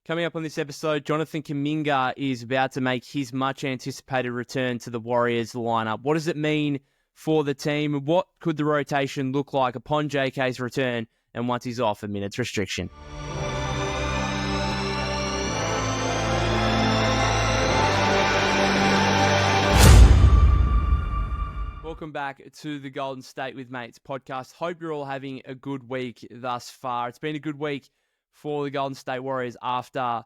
Coming up on this episode, Jonathan Kuminga is about to make his much-anticipated return to the Warriors lineup. What does it mean for the team? What could the rotation look like upon JK's return and once he's off a minutes restriction? Welcome back to the Golden State with Mates podcast. Hope you're all having a good week thus far. It's been a good week for the Golden State Warriors after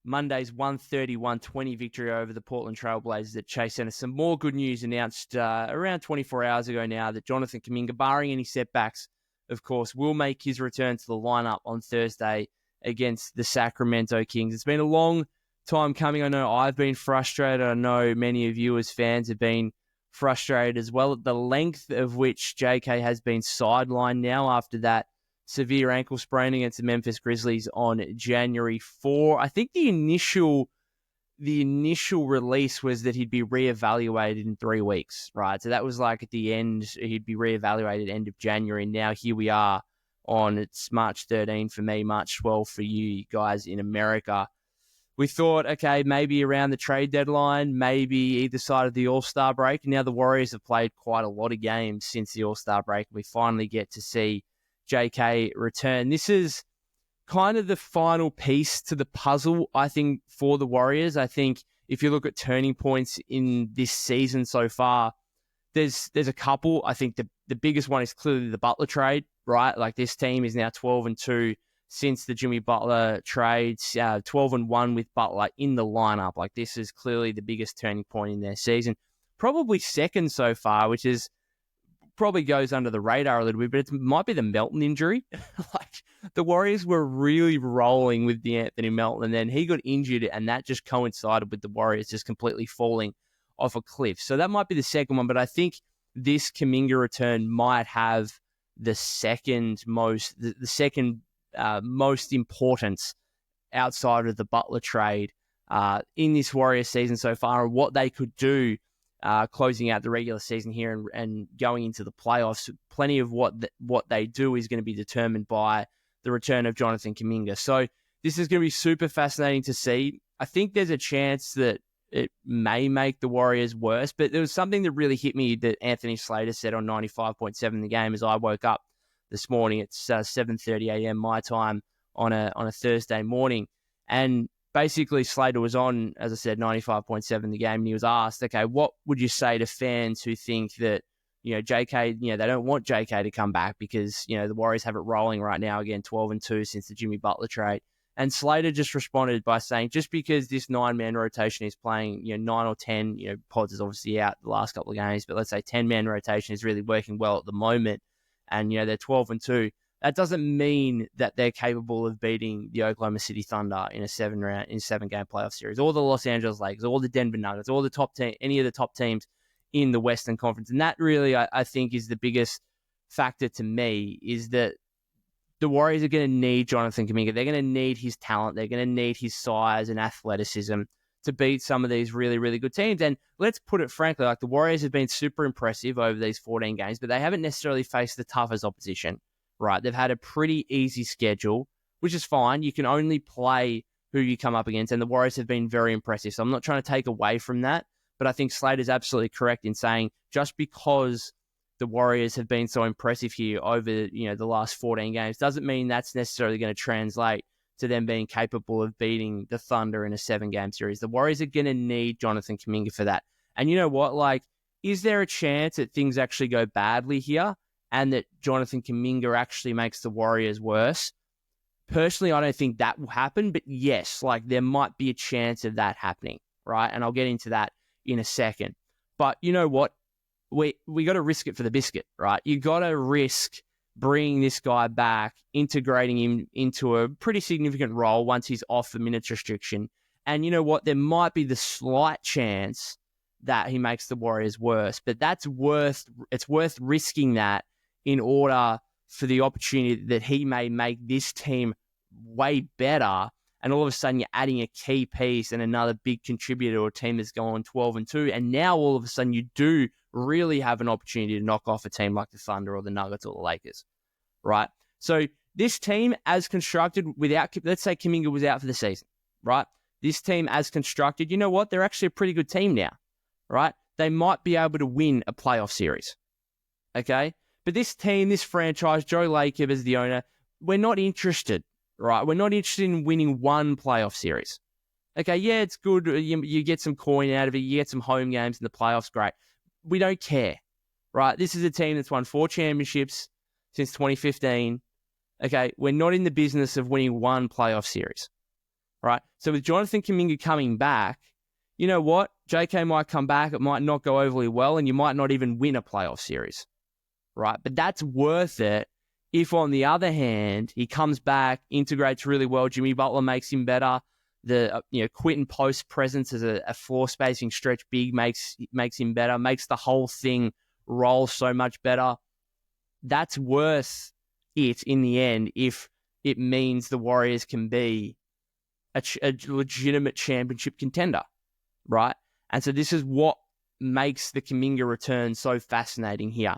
Monday's 130-120 victory over the Portland Trail Blazers at Chase Center. Some more good news announced around 24 hours ago now that Jonathan Kuminga, barring any setbacks, of course, will make his return to the lineup on Thursday against the Sacramento Kings. It's been a long time coming. I know I've been frustrated. I know many of you as fans have been frustrated as well at the length of which JK has been sidelined now after that severe ankle sprain against the Memphis Grizzlies on January 4. I think the initial release was that he'd be reevaluated in 3 weeks, right? So that was like at the end, he'd be reevaluated end of January. Now here we are it's March 13 for me, March 12 for you guys in America. We thought, okay, maybe around the trade deadline, maybe either side of the All-Star break. Now the Warriors have played quite a lot of games since the All-Star break. We finally get to see JK return. This is kind of the final piece to the puzzle, I think, for the Warriors. I think if you look at turning points in this season so far, there's a couple. I think the biggest one is clearly the Butler trade, right? Like this team is now 12-2 since the Jimmy Butler trades, 12-1 with Butler in the lineup. Like this is clearly the biggest turning point in their season. Probably second so far, which is probably goes under the radar a little bit, but it might be the Melton injury. Like the Warriors were really rolling with the Anthony Melton, and then he got injured, and that just coincided with the Warriors just completely falling off a cliff. So that might be the second one, but I think this Kuminga return might have the second most importance outside of the Butler trade in this Warriors season so far, and what they could do closing out the regular season here and going into the playoffs. Plenty of what they do is going to be determined by the return of Jonathan Kuminga. So this is going to be super fascinating to see. I think there's a chance that it may make the Warriors worse, but there was something that really hit me that Anthony Slater said on 95.7 The Game as I woke up this morning. It's 7:30 a.m. my time on a Thursday morning, and basically, Slater was on, as I said, 95.7 The Game, and he was asked, okay, what would you say to fans who think that, JK, they don't want JK to come back because, the Warriors have it rolling right now, again, 12-2 since the Jimmy Butler trade. And Slater just responded by saying, just because this 9-man rotation is playing, 9 or 10, Pods is obviously out the last couple of games, but let's say 10-man rotation is really working well at the moment, and, they're 12-2. That doesn't mean that they're capable of beating the Oklahoma City Thunder in a 7-game playoff series, or the Los Angeles Lakers, or the Denver Nuggets, or any of the top teams in the Western Conference. And that really, I think, is the biggest factor to me, is that the Warriors are going to need Jonathan Kuminga. They're going to need his talent. They're going to need his size and athleticism to beat some of these really, really good teams. And let's put it frankly, like the Warriors have been super impressive over these 14 games, but they haven't necessarily faced the toughest opposition. Right, they've had a pretty easy schedule, which is fine. You can only play who you come up against, and the Warriors have been very impressive. So I'm not trying to take away from that, but I think Slater's absolutely correct in saying just because the Warriors have been so impressive here over the last 14 games doesn't mean that's necessarily going to translate to them being capable of beating the Thunder in a 7-game series. The Warriors are going to need Jonathan Kuminga for that. And you know what? Like, is there a chance that things actually go badly here and that Jonathan Kuminga actually makes the Warriors worse? Personally, I don't think that will happen, but yes, like there might be a chance of that happening, right? And I'll get into that in a second. But you know what? We got to risk it for the biscuit, right? You got to risk bringing this guy back, integrating him into a pretty significant role once he's off the minutes restriction. And you know what? There might be the slight chance that he makes the Warriors worse, but it's worth risking that in order for the opportunity that he may make this team way better. And all of a sudden you're adding a key piece and another big contributor to a team that's going 12-2. And now all of a sudden you do really have an opportunity to knock off a team like the Thunder or the Nuggets or the Lakers, right? So this team as constructed without, let's say Kuminga was out for the season, right? This team as constructed, you know what? They're actually a pretty good team now, right? They might be able to win a playoff series, okay? But this team, this franchise, Joe Lacob as the owner, we're not interested, right? We're not interested in winning one playoff series. Okay, yeah, it's good. You get some coin out of it. You get some home games in the playoffs. Great. We don't care, right? This is a team that's won 4 championships since 2015. Okay, we're not in the business of winning one playoff series, right? So with Jonathan Kuminga coming back, you know what? JK might come back. It might not go overly well, and you might not even win a playoff series, right? But that's worth it if, on the other hand, he comes back, integrates really well, Jimmy Butler makes him better, the Quentin Post presence as a floor spacing stretch big makes him better, makes the whole thing roll so much better. That's worth it in the end if it means the Warriors can be a legitimate championship contender, right? And so this is what makes the Kuminga return so fascinating here.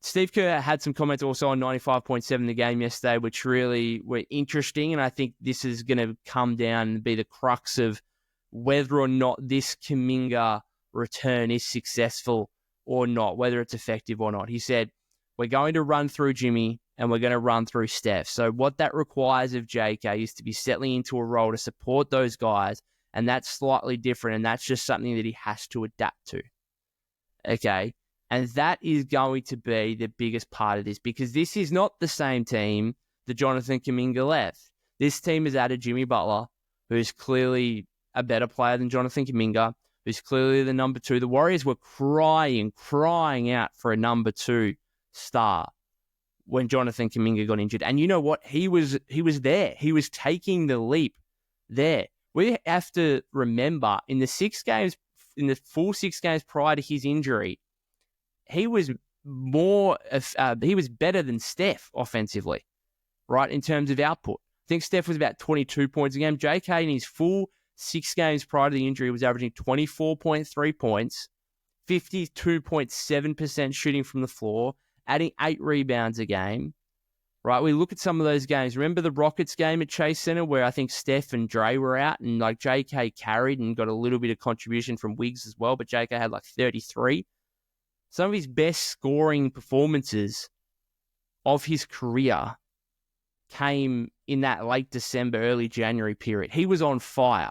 Steve Kerr had some comments also on 95.7 the game yesterday, which really were interesting. And I think this is going to come down and be the crux of whether or not this Kuminga return is successful or not, whether it's effective or not. He said, we're going to run through Jimmy and we're going to run through Steph. So what that requires of JK is to be settling into a role to support those guys. And that's slightly different. And that's just something that he has to adapt to. Okay. And that is going to be the biggest part of this, because this is not the same team that Jonathan Kuminga left. This team has added Jimmy Butler, who's clearly a better player than Jonathan Kuminga, who's clearly the number 2. The Warriors were crying out for a number 2 star when Jonathan Kuminga got injured. And you know what? He was there. He was taking the leap there. We have to remember in the full 6 games prior to his injury, he was better than Steph offensively, right, in terms of output. I think Steph was about 22 points a game. JK in his full 6 games prior to the injury was averaging 24.3 points, 52.7% shooting from the floor, adding 8 rebounds a game, right? We look at some of those games. Remember the Rockets game at Chase Center where I think Steph and Dre were out and like JK carried and got a little bit of contribution from Wiggs as well, but JK had like 33. Some of his best scoring performances of his career came in that late December, early January period. He was on fire,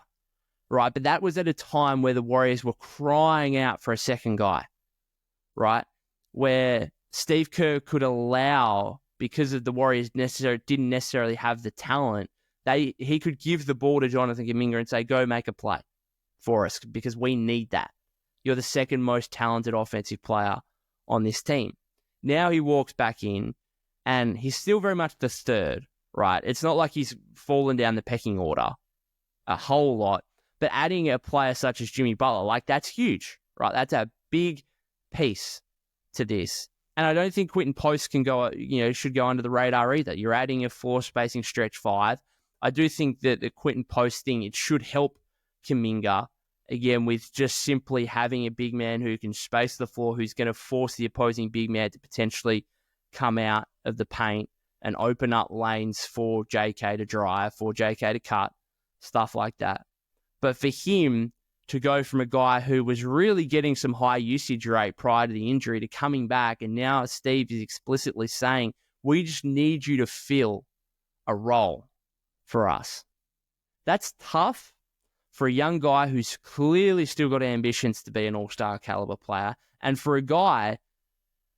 right? But that was at a time where the Warriors were crying out for a second guy, right? Where Steve Kerr could allow, because of the Warriors didn't necessarily have the talent, he could give the ball to Jonathan Kuminga and say, go make a play for us because we need that. You're the second most talented offensive player on this team. Now he walks back in and he's still very much the third, right? It's not like he's fallen down the pecking order a whole lot, but adding a player such as Jimmy Butler, like that's huge, right? That's a big piece to this. And I don't think Quentin Post should go under the radar either. You're adding a floor spacing stretch 5. I do think that the Quentin Post thing, it should help Kuminga, again, with just simply having a big man who can space the floor, who's going to force the opposing big man to potentially come out of the paint and open up lanes for JK to drive, for JK to cut, stuff like that. But for him to go from a guy who was really getting some high usage rate prior to the injury to coming back, and now Steve is explicitly saying, we just need you to fill a role for us. That's tough for a young guy who's clearly still got ambitions to be an all-star caliber player, and for a guy,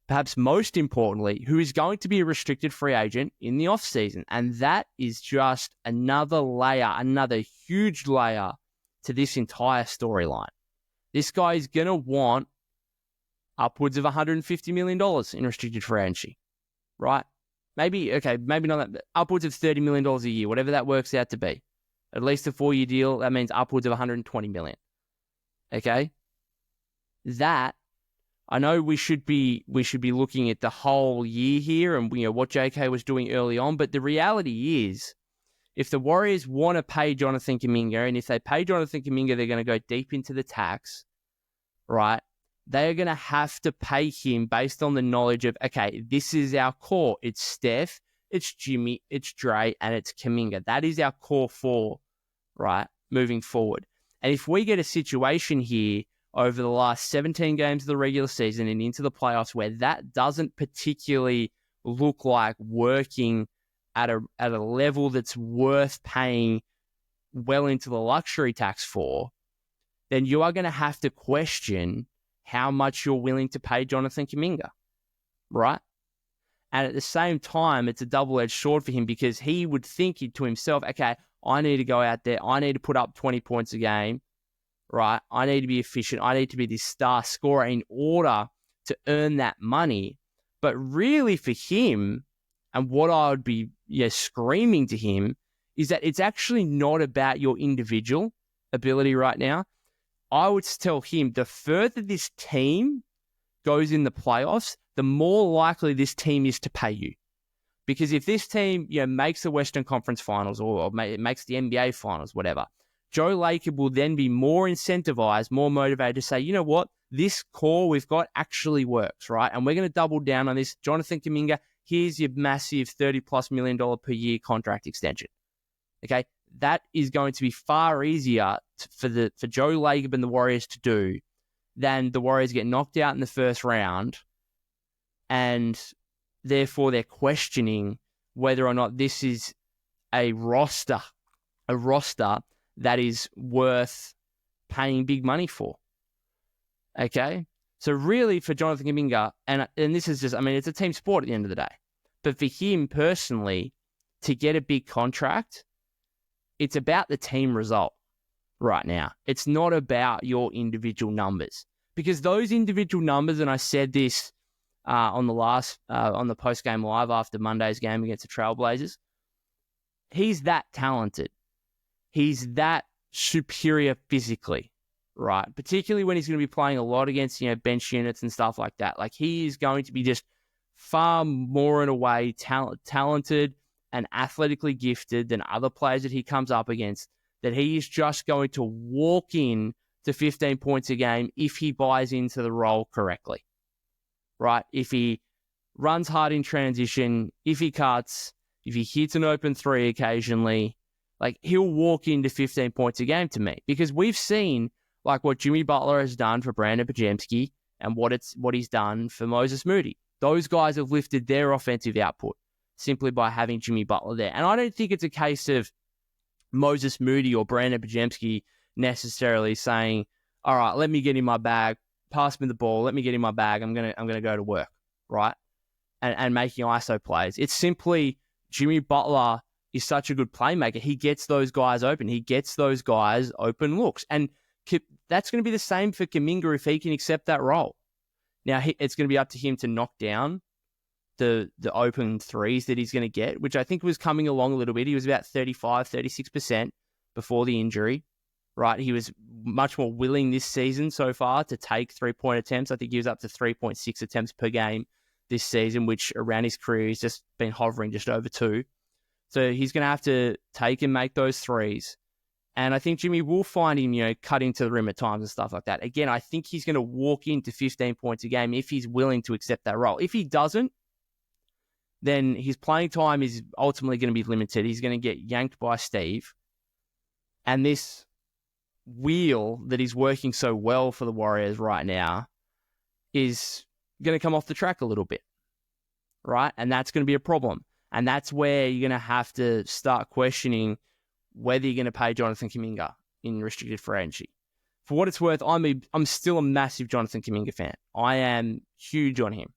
perhaps most importantly, who is going to be a restricted free agent in the offseason. And that is just another huge layer to this entire storyline. This guy is going to want upwards of $150 million in restricted free agency, right? Maybe not that, but upwards of $30 million a year, whatever that works out to be. At least a 4-year deal, that means upwards of $120 million. Okay? That, I know we should be looking at the whole year here and what JK was doing early on, but the reality is, if the Warriors want to pay Jonathan Kuminga, and if they pay Jonathan Kuminga, they're going to go deep into the tax, right? They are going to have to pay him based on the knowledge of, okay, this is our core. It's Steph, it's Jimmy, it's Dre, and it's Kuminga. That is our core 4 right, moving forward. And if we get a situation here over the last 17 games of the regular season and into the playoffs where that doesn't particularly look like working at a level that's worth paying well into the luxury tax for, then you are going to have to question how much you're willing to pay Jonathan Kuminga, right? And at the same time, it's a double-edged sword for him because he would think to himself, okay, I need to go out there. I need to put up 20 points a game, right? I need to be efficient. I need to be this star scorer in order to earn that money. But really for him, and what I would be screaming to him, is that it's actually not about your individual ability right now. I would tell him the further this team goes in the playoffs, the more likely this team is to pay you. Because if this team makes the Western Conference Finals or makes the NBA Finals, whatever, Joe Lacob will then be more incentivized, more motivated to say, you know what, this core we've got actually works, right? And we're going to double down on this. Jonathan Kuminga, here's your massive $30+ million per year contract extension. Okay, that is going to be far easier for Joe Lacob and the Warriors to do than the Warriors get knocked out in the first round, and therefore they're questioning whether or not this is a roster that is worth paying big money for. Okay, so really for Jonathan Kuminga, and this is just, it's a team sport at the end of the day, but for him personally to get a big contract, it's about the team result right now. It's not about your individual numbers, because those individual numbers, and I said this on the post-game live after Monday's game against the Trailblazers, he's that talented. He's that superior physically, right? Particularly when he's going to be playing a lot against bench units and stuff like that. Like, he is going to be just far more in a way talented and athletically gifted than other players that he comes up against, that he is just going to walk in to 15 points a game if he buys into the role correctly, right? If he runs hard in transition, if he cuts, if he hits an open three occasionally, like, he'll walk into 15 points a game to me, because we've seen like what Jimmy Butler has done for Brandon Podziemski and what he's done for Moses Moody. Those guys have lifted their offensive output simply by having Jimmy Butler there. And I don't think it's a case of Moses Moody or Brandon Podziemski necessarily saying, all right, let me get in my bag, pass me the ball, let me get in my bag, I'm gonna go to work, right? And making ISO plays. It's simply Jimmy Butler is such a good playmaker. He gets those guys open. He gets those guys open looks. And that's going to be the same for Kuminga if he can accept that role. Now, it's going to be up to him to knock down the open threes that he's going to get, which I think was coming along a little bit. He was about 35, 36% before the injury, right? He was much more willing this season so far to take three-point attempts. I think he was up to 3.6 attempts per game this season, which around his career he's just been hovering just over 2. So he's going to have to take and make those threes. And I think Jimmy will find him, cutting to the rim at times and stuff like that. Again, I think he's going to walk into 15 points a game if he's willing to accept that role. If he doesn't, then his playing time is ultimately going to be limited. He's going to get yanked by Steve. And this wheel that is working so well for the Warriors right now is going to come off the track a little bit, right? And that's going to be a problem. And that's where you're going to have to start questioning whether you're going to pay Jonathan Kuminga in restricted free agency. For what it's worth, I'm still a massive Jonathan Kuminga fan. I am huge on him,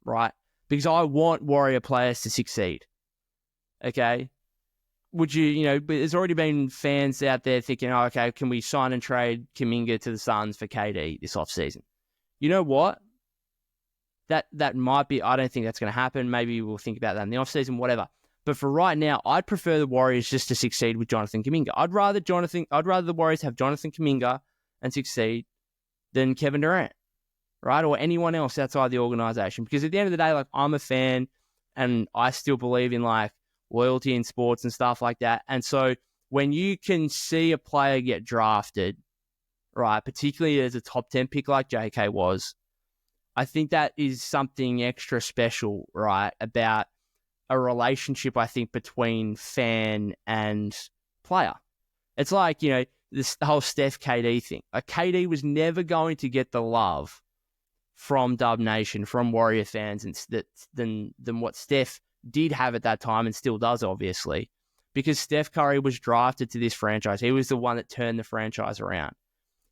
right? Because I want Warrior players to succeed. Okay? Would there's already been fans out there thinking, oh, okay, can we sign and trade Kuminga to the Suns for KD this offseason? You know what? That might be, I don't think that's going to happen. Maybe we'll think about that in the offseason, whatever. But for right now, I'd prefer the Warriors just to succeed with Jonathan Kuminga. I'd rather the Warriors have Jonathan Kuminga and succeed than Kevin Durant, right? Or anyone else outside the organization. Because at the end of the day, like, I'm a fan and I still believe in like loyalty in sports and stuff like that. And so when you can see a player get drafted, right, particularly as a top 10 pick like JK was, I think that is something extra special, right, about a relationship, I think, between fan and player. It's like, this the whole Steph KD thing. Like, KD was never going to get the love from Dub Nation, from Warrior fans, than what Steph did have at that time and still does, obviously, because Steph Curry was drafted to this franchise. He was the one that turned the franchise around.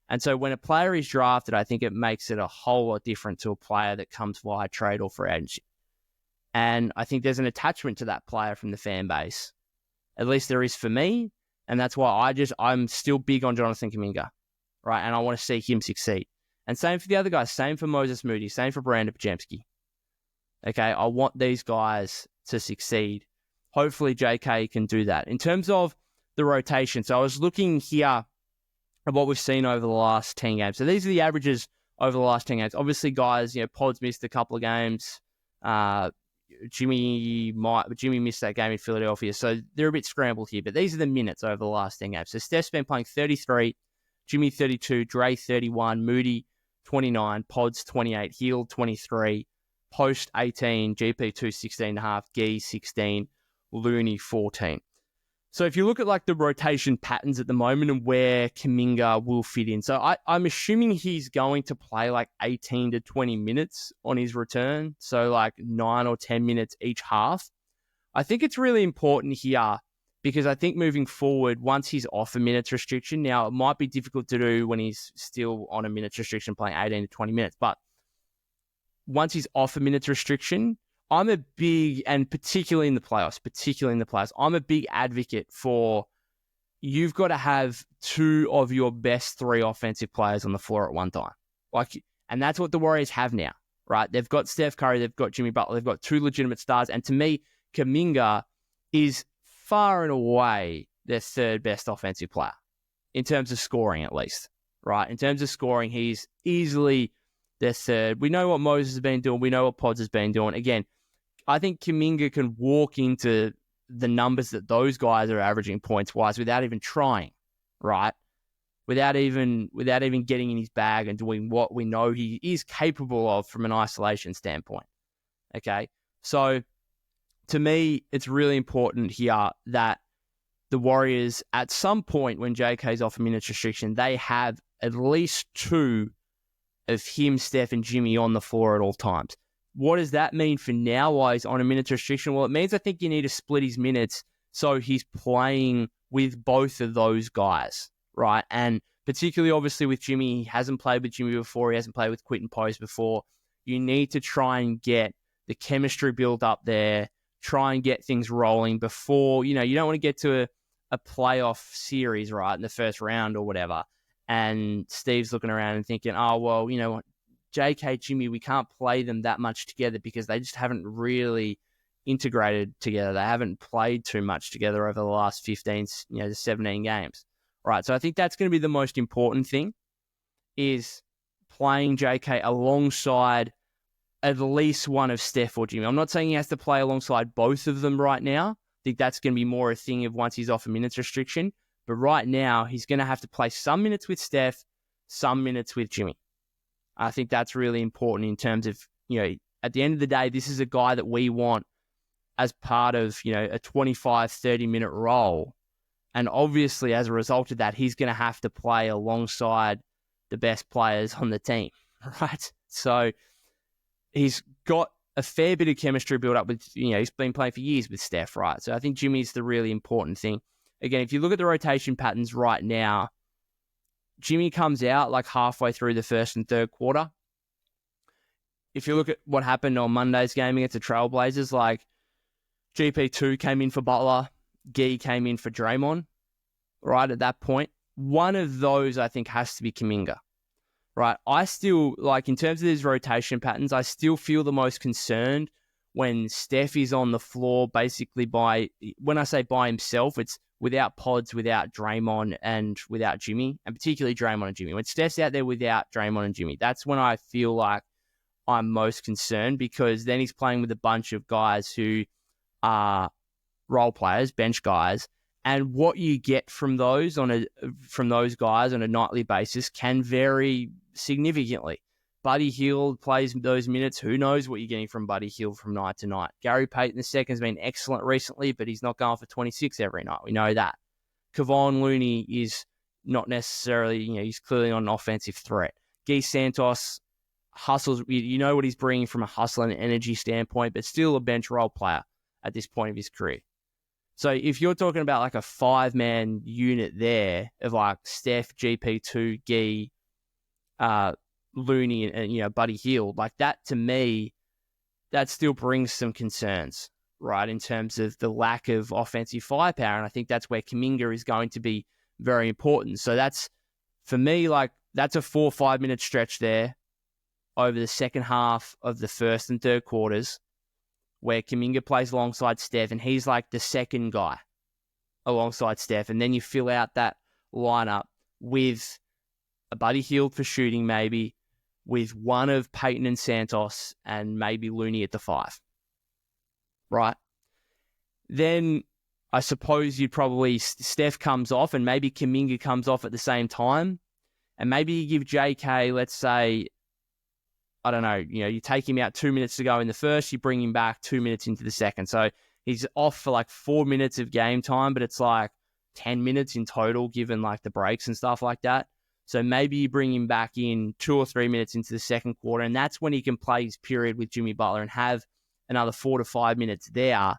And so when a player is drafted, I think it makes it a whole lot different to a player that comes via trade or free agency. And I think there's an attachment to that player from the fan base. At least there is for me. And that's why I'm still big on Jonathan Kuminga, right? And I want to see him succeed. And same for the other guys. Same for Moses Moody. Same for Brandon Pajemski. Okay, I want these guys to succeed. Hopefully JK can do that. In terms of the rotation, so I was looking here at what we've seen over the last 10 games. So these are the averages over the last 10 games. Obviously, guys, Pod's missed a couple of games. Jimmy missed that game in Philadelphia, so they're a bit scrambled here. But these are the minutes over the last 10 games. So Steph's been playing 33, Jimmy 32, Dre 31, Moody 29, Pods 28, Hield 23, Post 18, GP2 16.5, Gee 16, Looney 14. So if you look at like the rotation patterns at the moment and where Kuminga will fit in, so I'm assuming he's going to play like 18 to 20 minutes on his return, so like 9 or 10 minutes each half. I think it's really important here because I think moving forward, once he's off a minutes restriction, now it might be difficult to do when he's still on a minutes restriction playing 18 to 20 minutes, but once he's off a minutes restriction, I'm a big, and particularly in the playoffs, I'm a big advocate for you've got to have two of your best three offensive players on the floor at one time. And that's what the Warriors have now, right? They've got Steph Curry, they've got Jimmy Butler, they've got two legitimate stars. And to me, Kuminga is far and away their third best offensive player in terms of scoring, at least, right? In terms of scoring, he's easily their third. We know what Moses has been doing. We know what Pods has been doing. Again, I think Kuminga can walk into the numbers that those guys are averaging points-wise without even trying, right? Without even getting in his bag and doing what we know he is capable of from an isolation standpoint, okay? So, to me, it's really important here that the Warriors, at some point when JK's off a minutes restriction, they have at least two of him, Steph, and Jimmy on the floor at all times. What does that mean for now while he's on a minutes restriction? Well, it means I think you need to split his minutes so he's playing with both of those guys, right? And particularly, obviously, with Jimmy, he hasn't played with Jimmy before. He hasn't played with Quentin Post before. You need to try and get the chemistry built up there, try and get things rolling before, you don't want to get to a playoff series, right, in the first round or whatever. And Steve's looking around and thinking, oh, well, you know what? JK, Jimmy, we can't play them that much together because they just haven't really integrated together. They haven't played too much together over the last 15, 17 games. Right, so I think that's going to be the most important thing is playing JK alongside at least one of Steph or Jimmy. I'm not saying he has to play alongside both of them right now. I think that's going to be more a thing of once he's off a minutes restriction. But right now, he's going to have to play some minutes with Steph, some minutes with Jimmy. I think that's really important in terms of, at the end of the day, this is a guy that we want as part of, a 25, 30-minute role. And obviously, as a result of that, he's going to have to play alongside the best players on the team, right? So he's got a fair bit of chemistry built up with, he's been playing for years with Steph, right? So I think Jimmy's the really important thing. Again, if you look at the rotation patterns right now, Jimmy comes out like halfway through the first and third quarter. If you look at what happened on Monday's game against the Trailblazers, like GP2 came in for Butler, Gee came in for Draymond, right, at that point. One of those, I think, has to be Kuminga, right? I still, in terms of these rotation patterns, I still feel the most concerned when Steph is on the floor basically when I say by himself, it's without Pods, without Draymond, and without Jimmy, and particularly Draymond and Jimmy. When Steph's out there without Draymond and Jimmy, that's when I feel like I'm most concerned because then he's playing with a bunch of guys who are role players, bench guys, and what you get from those guys on a nightly basis can vary significantly. Buddy Hield plays those minutes. Who knows what you're getting from Buddy Hield from night to night? Gary Payton II has been excellent recently, but he's not going for 26 every night. We know that. Kevon Looney is not necessarily, he's clearly not an offensive threat. Guy Santos hustles, you know what he's bringing from a hustle and energy standpoint, but still a bench role player at this point of his career. So if you're talking about like a 5-man unit there of like Steph, GP2, Guy, Looney, and Buddy Hield, like that to me, that still brings some concerns, right, in terms of the lack of offensive firepower. And I think that's where Kuminga is going to be very important. So that's, for me, like that's a 4 or 5 minute stretch there over the second half of the first and third quarters where Kuminga plays alongside Steph and he's like the second guy alongside Steph. And then you fill out that lineup with a Buddy Hield for shooting maybe, with one of Peyton and Santos and maybe Looney at the 5. Right? Then I suppose you'd probably, Steph comes off and maybe Kuminga comes off at the same time. And maybe you give JK, let's say, I don't know, you take him out 2 minutes to go in the first, you bring him back 2 minutes into the second. So he's off for like 4 minutes of game time, but it's like 10 minutes in total given like the breaks and stuff like that. So maybe you bring him back in 2 or 3 minutes into the second quarter, and that's when he can play his period with Jimmy Butler and have another 4 to 5 minutes there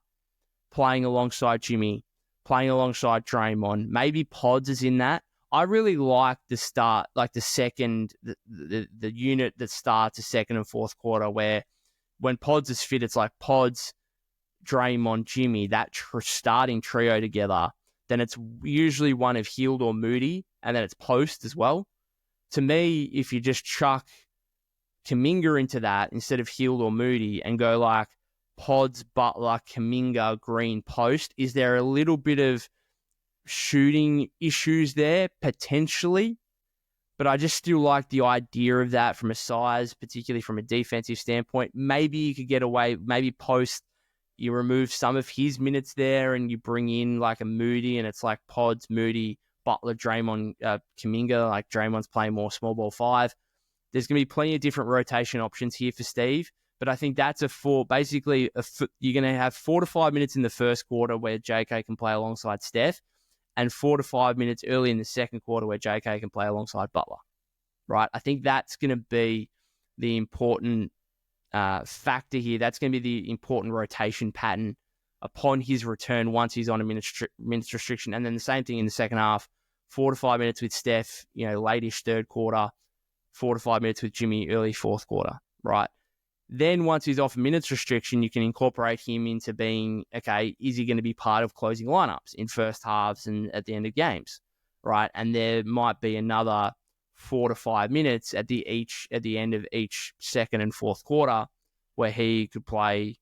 playing alongside Jimmy, playing alongside Draymond. Maybe Pods is in that. I really like the start, like the second, the unit that starts the second and fourth quarter where when Pods is fit, it's like Pods, Draymond, Jimmy, that starting trio together. Then it's usually one of Hield or Moody, and then it's post as well. To me, if you just chuck Kuminga into that instead of Hield or Moody and go like Pods, Butler, Kuminga, Green, post, is there a little bit of shooting issues there? Potentially. But I just still like the idea of that from a size, particularly from a defensive standpoint. Maybe you could get away, maybe post, you remove some of his minutes there and you bring in like a Moody and it's like Pods, Moody, Butler, Draymond, Kuminga, like Draymond's playing more small ball 5. There's going to be plenty of different rotation options here for Steve, but I think that's you're going to have 4 to 5 minutes in the first quarter where JK can play alongside Steph and 4 to 5 minutes early in the second quarter where JK can play alongside Butler, right? I think that's going to be the important factor here. That's going to be the important rotation pattern upon his return once he's on a minutes restriction. And then the same thing in the second half, 4 to 5 minutes with Steph, late-ish third quarter, 4 to 5 minutes with Jimmy, early fourth quarter, right? Then once he's off minutes restriction, you can incorporate him into being, okay, is he going to be part of closing lineups in first halves and at the end of games, right? And there might be another 4 to 5 minutes at the end of each second and fourth quarter where he could play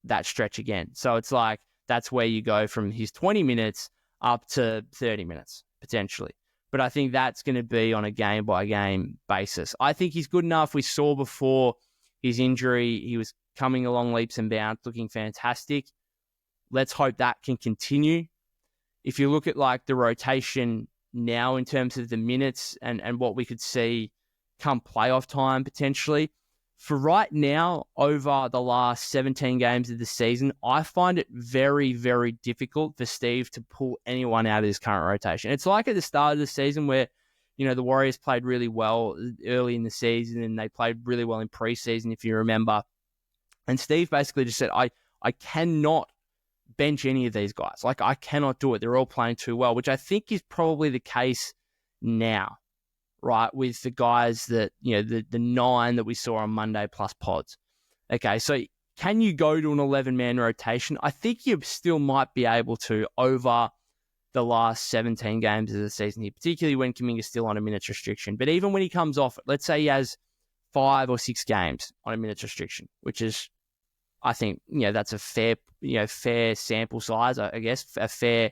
that stretch again. So it's like, that's where you go from his 20 minutes up to 30 minutes, potentially. But I think that's going to be on a game-by-game basis. I think he's good enough. We saw before his injury, he was coming along leaps and bounds, looking fantastic. Let's hope that can continue. If you look at like the rotation now in terms of the minutes and what we could see come playoff time potentially, for right now, over the last 17 games of the season, I find it very, very difficult for Steve to pull anyone out of his current rotation. It's like at the start of the season where, the Warriors played really well early in the season and they played really well in preseason, if you remember. And Steve basically just said, I cannot bench any of these guys. Like, I cannot do it. They're all playing too well, which I think is probably the case now, right, with the guys that, the 9 that we saw on Monday plus Pods. Okay, so can you go to an 11-man rotation? I think you still might be able to over the last 17 games of the season here, particularly when Kuminga's still on a minutes restriction. But even when he comes off, let's say he has 5 or 6 games on a minutes restriction, which is, I think, that's a fair sample size, I guess, a fair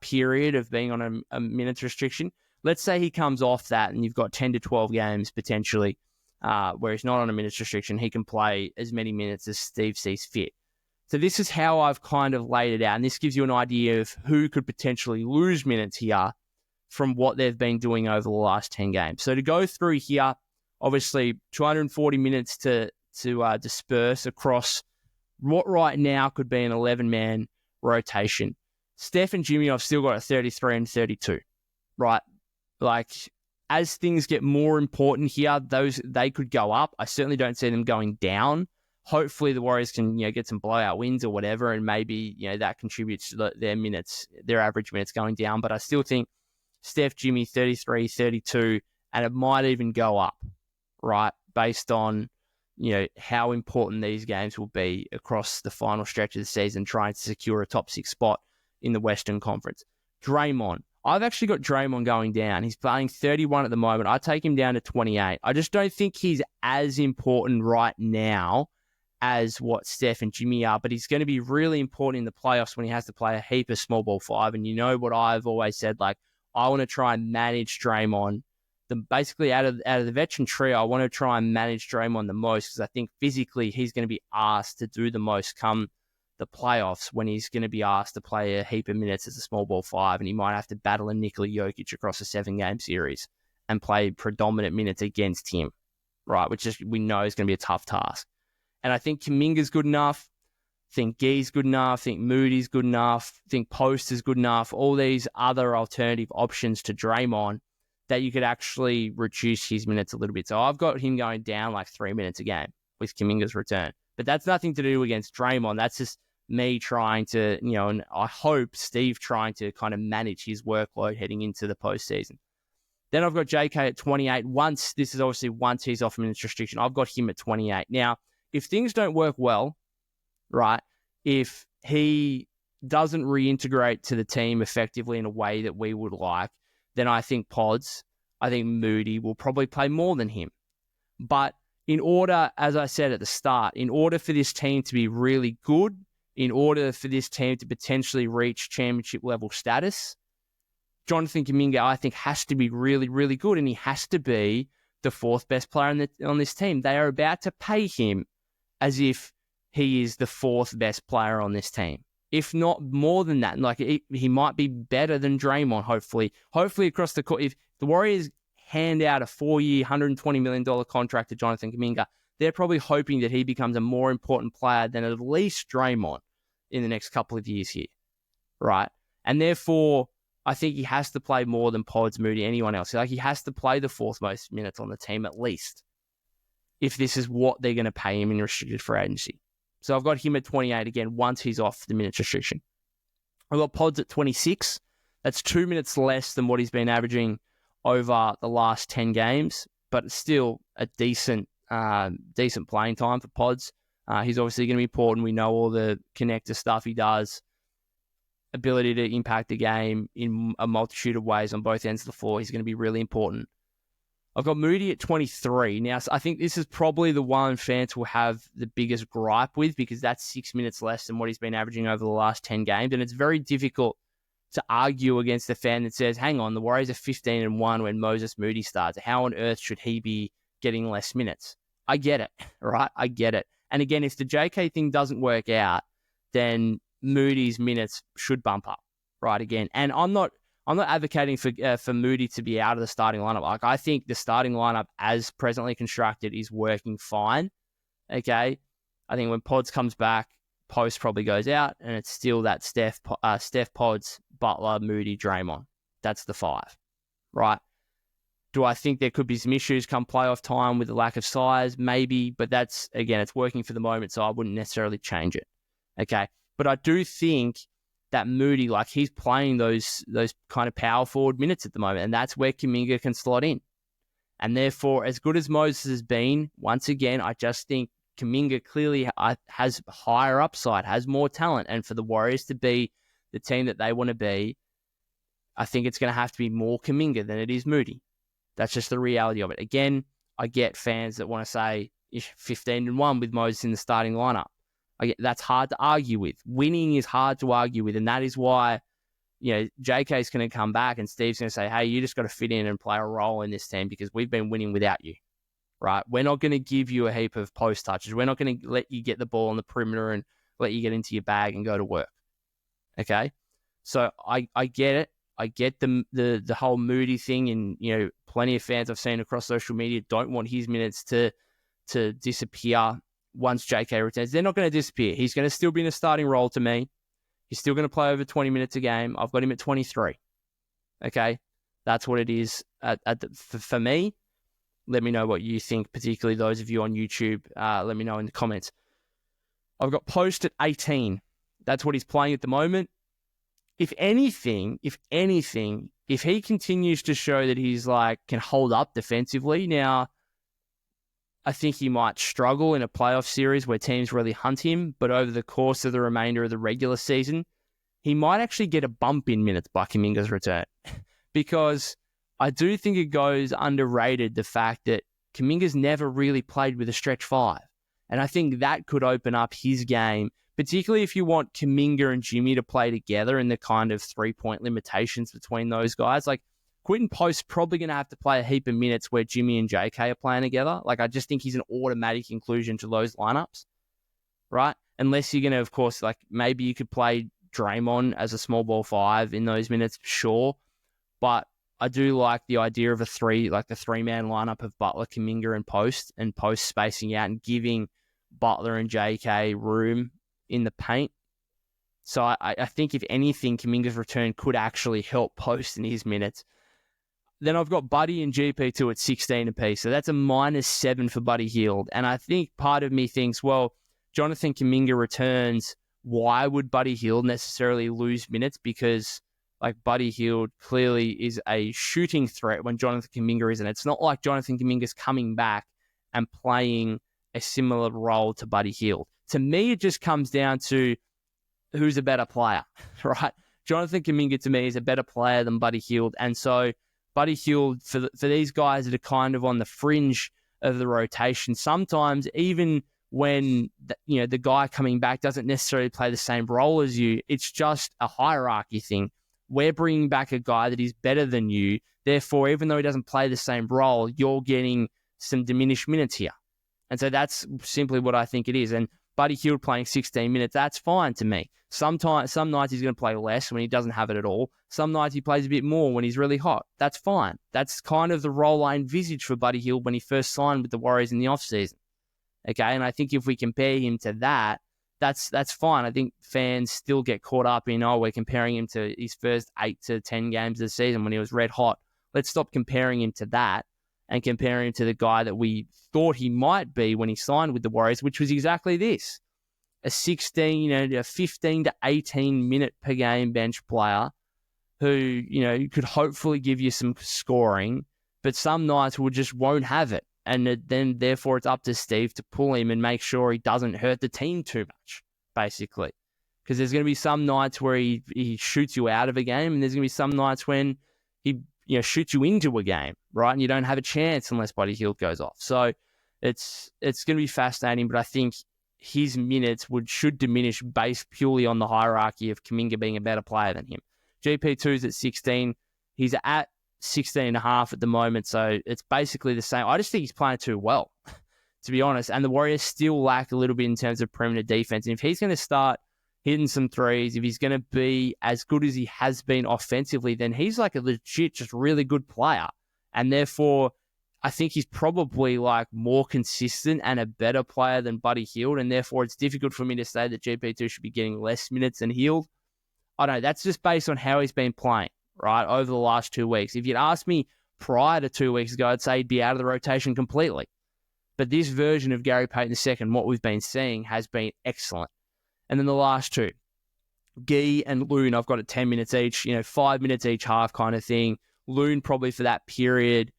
period of being on a minutes restriction. Let's say he comes off that and you've got 10 to 12 games potentially where he's not on a minutes restriction. He can play as many minutes as Steve sees fit. So this is how I've kind of laid it out. And this gives you an idea of who could potentially lose minutes here from what they've been doing over the last 10 games. So to go through here, obviously 240 minutes to disperse across what right now could be an 11-man rotation. Steph and Jimmy, I've still got at 33 and 32, right? Like, as things get more important here, they could go up. I certainly don't see them going down. Hopefully the Warriors can, get some blowout wins or whatever, and maybe, that contributes to their minutes, their average minutes going down. But I still think Steph, Jimmy, 33, 32, and it might even go up, right? Based on, how important these games will be across the final stretch of the season, trying to secure a top 6 spot in the Western Conference. Draymond. I've actually got Draymond going down. He's playing 31 at the moment. I take him down to 28. I just don't think he's as important right now as what Steph and Jimmy are, but he's going to be really important in the playoffs when he has to play a heap of small ball 5. And you know what I've always said, like, I want to try and manage Draymond. Basically, out of the veteran trio, I want to try and manage Draymond the most, because I think physically he's going to be asked to do the most come the playoffs, when he's going to be asked to play a heap of minutes as a small ball 5, and he might have to battle a Nikola Jokic across a 7-game series and play predominant minutes against him, right? Which we know is going to be a tough task. And I think Kuminga's good enough. I think Gee's good enough. I think Moody's good enough. I think Post is good enough. All these other alternative options to Draymond that you could actually reduce his minutes a little bit. So I've got him going down like 3 minutes a game with Kuminga's return. But that's nothing to do against Draymond. That's just me trying to, and I hope Steve trying to kind of manage his workload heading into the postseason. Then I've got JK at 28. Once he's off minutes restriction, I've got him at 28. Now, if things don't work well, right, if he doesn't reintegrate to the team effectively in a way that we would like, then I think Moody will probably play more than him. But in order, as I said at the start, in order for this team to be really good, in order for this team to potentially reach championship level status, Jonathan Kuminga, I think, has to be really, really good, and he has to be the 4th best player on this team. They are about to pay him as if he is the 4th best player on this team, if not more than that. Like, he might be better than Draymond, hopefully. Hopefully across the court, if the Warriors hand out a 4-year, $120 million contract to Jonathan Kuminga, they're probably hoping that he becomes a more important player than at least Draymond in the next couple of years here, right? And therefore, I think he has to play more than Pods, Moody, anyone else. Like, he has to play the 4th most minutes on the team at least, if this is what they're going to pay him in restricted free agency. So I've got him at 28 again once he's off the minutes restriction. I've got Pods at 26. That's 2 minutes less than what he's been averaging over the last 10 games, but it's still a decent playing time for Pods. He's obviously going to be important. We know all the connector stuff he does, ability to impact the game in a multitude of ways on both ends of the floor. He's going to be really important. I've got Moody at 23. Now, I think this is probably the one fans will have the biggest gripe with, because that's 6 minutes less than what he's been averaging over the last 10 games. And it's very difficult to argue against the fan that says, hang on, the Warriors are 15-1 when Moses Moody starts. How on earth should he be getting less minutes? I get it, right? I get it. And again, if the JK thing doesn't work out, then Moody's minutes should bump up, right? Again, and I'm not advocating for Moody to be out of the starting lineup. Like, I think the starting lineup as presently constructed is working fine. Okay, I think when Pods comes back, Post probably goes out, and it's still that Steph, Pods, Butler, Moody, Draymond. That's the 5, right? Do I think there could be some issues come playoff time with the lack of size? Maybe, but that's, again, it's working for the moment, so I wouldn't necessarily change it. Okay, but I do think that Moody, like, he's playing those kind of power forward minutes at the moment, and that's where Kuminga can slot in. And therefore, as good as Moses has been, once again, I just think Kuminga clearly has higher upside, has more talent, and for the Warriors to be the team that they want to be, I think it's going to have to be more Kuminga than it is Moody. That's just the reality of it. Again, I get fans that want to say 15-1 with Moses in the starting lineup. That's hard to argue with. Winning is hard to argue with, and that is why, JK's going to come back and Steve's going to say, hey, you just got to fit in and play a role in this team because we've been winning without you, right? We're not going to give you a heap of post touches. We're not going to let you get the ball on the perimeter and let you get into your bag and go to work, okay? So I get it. I get the whole Moody thing, and plenty of fans I've seen across social media don't want his minutes to disappear once JK returns. They're not going to disappear. He's going to still be in a starting role to me. He's still going to play over 20 minutes a game. I've got him at 23. Okay? That's what it is for me. Let me know what you think, particularly those of you on YouTube. Let me know in the comments. I've got Post at 18. That's what he's playing at the moment. If anything, if he continues to show that he's can hold up defensively, now I think he might struggle in a playoff series where teams really hunt him, but over the course of the remainder of the regular season, he might actually get a bump in minutes by Kuminga'S return. Because I do think it goes underrated the fact that Kuminga'S never really played with a stretch 5. And I think that could open up his game, particularly if you want Kuminga and Jimmy to play together and the kind of 3-point limitations between those guys. Quinton Post's probably going to have to play a heap of minutes where Jimmy and JK are playing together. I just think he's an automatic inclusion to those lineups, right? Unless you're going to, of course, maybe you could play Draymond as a small ball 5 in those minutes, sure. But I do like the idea of the 3-man lineup of Butler, Kuminga, and Post spacing out and giving Butler and JK room in the paint. So I think, if anything, Kuminga's return could actually help Post in his minutes. Then I've got Buddy and GP2 at 16 apiece. So that's a -7 for Buddy Hield. And I think part of me thinks, well, Jonathan Kuminga returns. Why would Buddy Hield necessarily lose minutes? Because Buddy Hield clearly is a shooting threat when Jonathan Kuminga isn't. It's not like Jonathan Kuminga's coming back and playing a similar role to Buddy Hield. To me, it just comes down to who's a better player, right? Jonathan Kuminga, to me, is a better player than Buddy Hield. And so Buddy Hield, for these guys that are kind of on the fringe of the rotation, sometimes even when the guy coming back doesn't necessarily play the same role as you, it's just a hierarchy thing. We're bringing back a guy that is better than you. Therefore, even though he doesn't play the same role, you're getting some diminished minutes here. And so that's simply what I think it is. And Buddy Hield playing 16 minutes, that's fine to me. Some nights he's going to play less when he doesn't have it at all. Some nights he plays a bit more when he's really hot. That's fine. That's kind of the role I envisaged for Buddy Hield when he first signed with the Warriors in the offseason. Okay, and I think if we compare him to that, that's fine. I think fans still get caught up in, we're comparing him to his first 8 to 10 games of the season when he was red hot. Let's stop comparing him to that and compare him to the guy that we thought he might be when he signed with the Warriors, which was exactly this. A 15 to 18 minute per game bench player who, could hopefully give you some scoring, but some nights won't have it. And then, therefore, it's up to Steve to pull him and make sure he doesn't hurt the team too much, basically. Because there's going to be some nights where he shoots you out of a game, and there's going to be some nights when he shoots you into a game, right? And you don't have a chance unless Buddy Hield goes off. So it's going to be fascinating, but I think his minutes should diminish based purely on the hierarchy of Kuminga being a better player than him. GP2's at 16. He's at 16.5 at the moment, so it's basically the same. I just think he's playing too well, to be honest. And the Warriors still lack a little bit in terms of perimeter defense. And if he's going to start hitting some threes, if he's going to be as good as he has been offensively, then he's a legit, just really good player. And therefore, I think he's probably more consistent and a better player than Buddy Hield. And therefore, it's difficult for me to say that GP2 should be getting less minutes than Hield. I don't know. That's just based on how he's been playing, right, over the last 2 weeks. If you'd asked me prior to 2 weeks ago, I'd say he'd be out of the rotation completely. But this version of Gary Payton II, what we've been seeing, has been excellent. And then the last two, Gee and Loon, I've got at 10 minutes each, 5 minutes each half kind of thing. Loon probably for that period,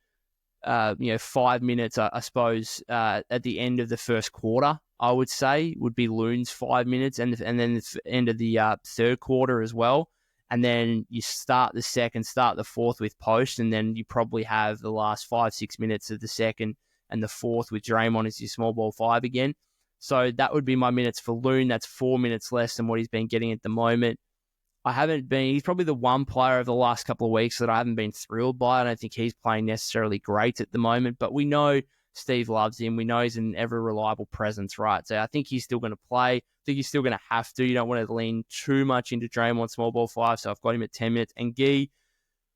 5 minutes, I suppose, at the end of the first quarter, I would say, would be Loon's 5 minutes, and then the end of the third quarter as well. And then you start the second, start the fourth with Post, and then you probably have the last 5-6 minutes of the second and the fourth with Draymond as your small ball 5 again. So that would be my minutes for Loon. That's 4 minutes less than what he's been getting at the moment. He's probably the one player over the last couple of weeks that I haven't been thrilled by. I don't think he's playing necessarily great at the moment, but we know Steve loves him. We know he's an ever-reliable presence, right? So I think he's still going to play. I think he's still going to have to. You don't want to lean too much into Draymond small ball 5, so I've got him at 10 minutes. And Gee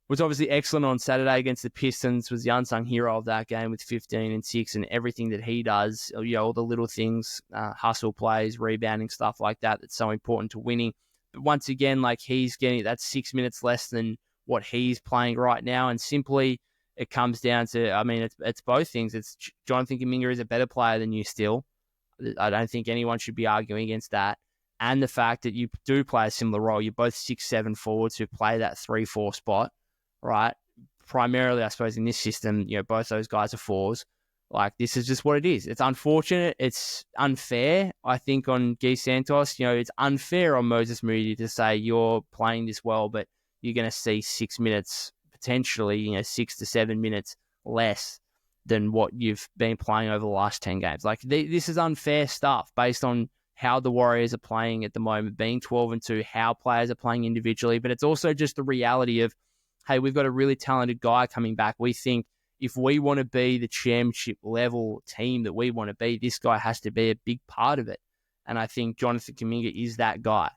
was obviously excellent on Saturday against the Pistons, was the unsung hero of that game with 15 and 6 and everything that he does, all the little things, hustle plays, rebounding, stuff like that, that's so important to winning. once again, like he's getting that's 6 minutes less than what he's playing right now. And simply it comes down to, I mean, it's both things. It's Jonathan Kuminga is a better player than you still. I don't think anyone should be arguing against that. And the fact that you do play a similar role. You're both 6'7" forwards who play that 3-4 spot, right? Primarily, I suppose, in this system, both those guys are fours. Like, this is just what it is. It's unfortunate. It's unfair, I think, on Guy Santos. It's unfair on Moses Moody to say you're playing this well, but you're going to see 6 minutes, potentially, 6 to 7 minutes less than what you've been playing over the last 10 games. Like, this is unfair stuff based on how the Warriors are playing at the moment, being 12-2, how players are playing individually. But it's also just the reality of, hey, we've got a really talented guy coming back. We think if we want to be the championship level team that we want to be, this guy has to be a big part of it. And I think Jonathan Kuminga is that guy,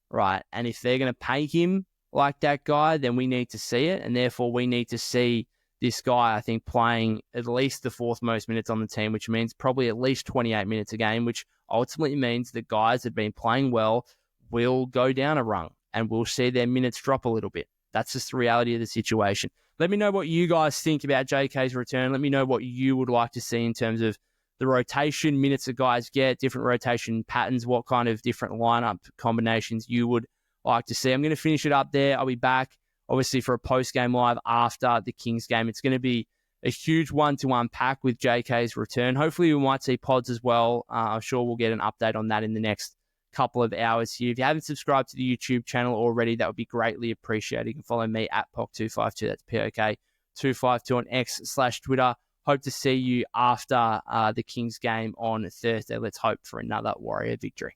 right? And if they're going to pay him like that guy, then we need to see it. And therefore we need to see this guy, I think, playing at least the fourth most minutes on the team, which means probably at least 28 minutes a game, which ultimately means the guys that have been playing well will go down a rung and we'll see their minutes drop a little bit. That's just the reality of the situation. Let me know what you guys think about JK's return. Let me know what you would like to see in terms of the rotation minutes that guys get, different rotation patterns, what kind of different lineup combinations you would like to see. I'm going to finish it up there. I'll be back, obviously, for a post-game live after the Kings game. It's going to be a huge one to unpack with JK's return. Hopefully, we might see pods as well. I'm sure we'll get an update on that in the next couple of hours here. If you haven't subscribed to the YouTube channel already, that would be greatly appreciated. You can follow me at POK252. That's POK252 on X/Twitter. Hope to see you after the Kings game on Thursday. Let's hope for another Warrior victory.